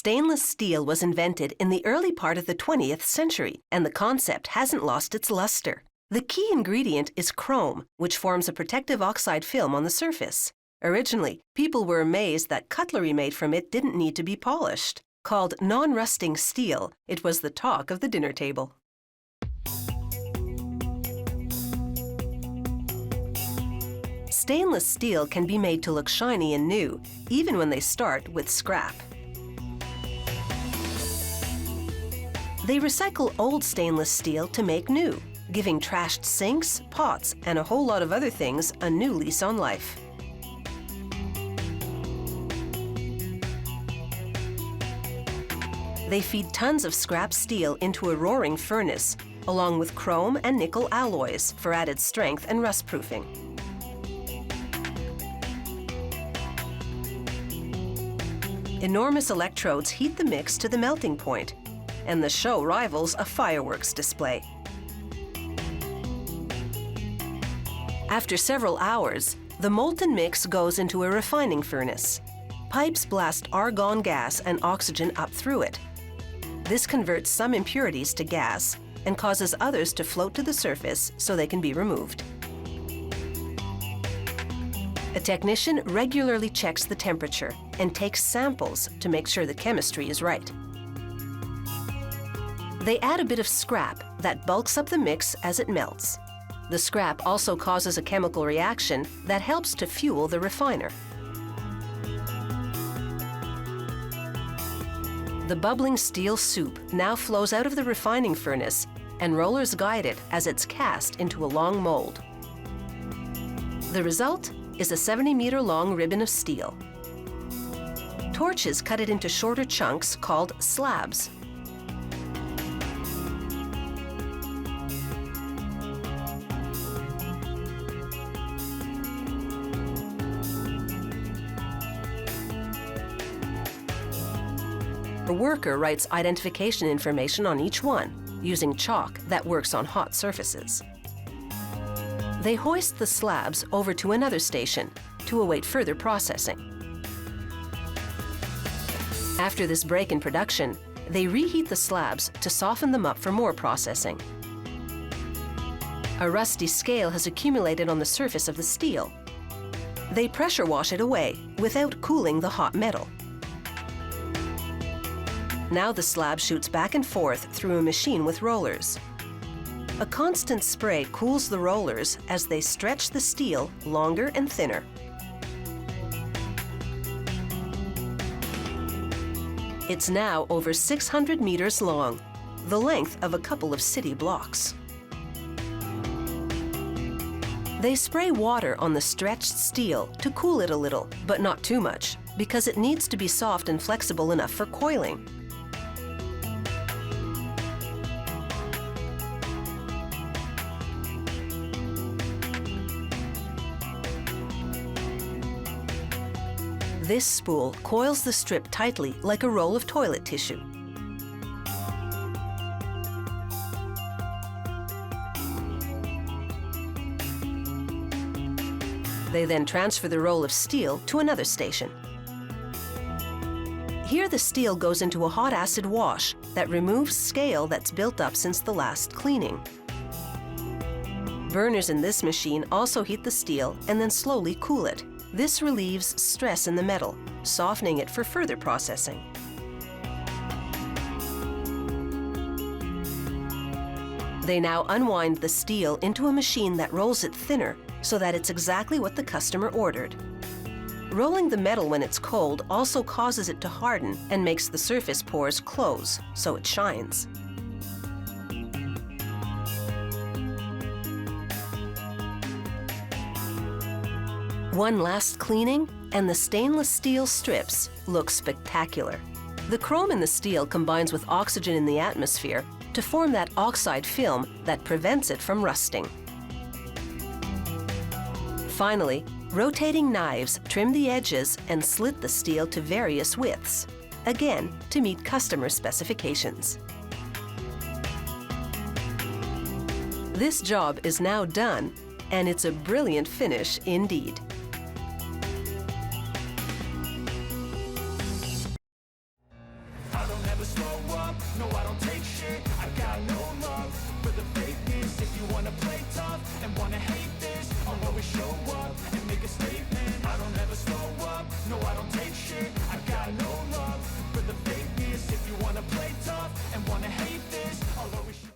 Stainless steel was invented in the early part of the 20th century, and the concept hasn't lost its luster. The key ingredient is chrome, which forms a protective oxide film on the surface. Originally, people were amazed that cutlery made from it didn't need to be polished. Called non-rusting steel, it was the talk of the dinner table. Stainless steel can be made to look shiny and new, even when they start with scrap. They recycle old stainless steel to make new, giving trashed sinks, pots, and a whole lot of other things a new lease on life. They feed tons of scrap steel into a roaring furnace, along with chrome and nickel alloys for added strength and rust-proofing. Enormous electrodes heat the mix to the melting point, and the show rivals a fireworks display. After several hours, the molten mix goes into a refining furnace. Pipes blast argon gas and oxygen up through it. This converts some impurities to gas and causes others to float to the surface so they can be removed. A technician regularly checks the temperature and takes samples to make sure the chemistry is right. They add a bit of scrap that bulks up the mix as it melts. The scrap also causes a chemical reaction that helps to fuel the refiner. The bubbling steel soup now flows out of the refining furnace, and rollers guide it as it's cast into a long mold. The result is a 70-meter-long ribbon of steel. Torches cut it into shorter chunks called slabs. A worker writes identification information on each one, using chalk that works on hot surfaces. They hoist the slabs over to another station to await further processing. After this break in production, they reheat the slabs to soften them up for more processing. A rusty scale has accumulated on the surface of the steel. They pressure wash it away without cooling the hot metal. Now the slab shoots back and forth through a machine with rollers. A constant spray cools the rollers as they stretch the steel longer and thinner. It's now over 600 meters long, the length of a couple of city blocks. They spray water on the stretched steel to cool it a little, but not too much, because it needs to be soft and flexible enough for coiling. This spool coils the strip tightly like a roll of toilet tissue. They then transfer the roll of steel to another station. Here the steel goes into a hot acid wash that removes scale that's built up since the last cleaning. Burners in this machine also heat the steel and then slowly cool it. This relieves stress in the metal, softening it for further processing. They now unwind the steel into a machine that rolls it thinner so that it's exactly what the customer ordered. Rolling the metal when it's cold also causes it to harden and makes the surface pores close, so it shines. One last cleaning, and the stainless steel strips look spectacular. The chrome in the steel combines with oxygen in the atmosphere to form that oxide film that prevents it from rusting. Finally, rotating knives trim the edges and slit the steel to various widths, again to meet customer specifications. This job is now done, and it's a brilliant finish indeed. slow up, no I don't take shit, I got no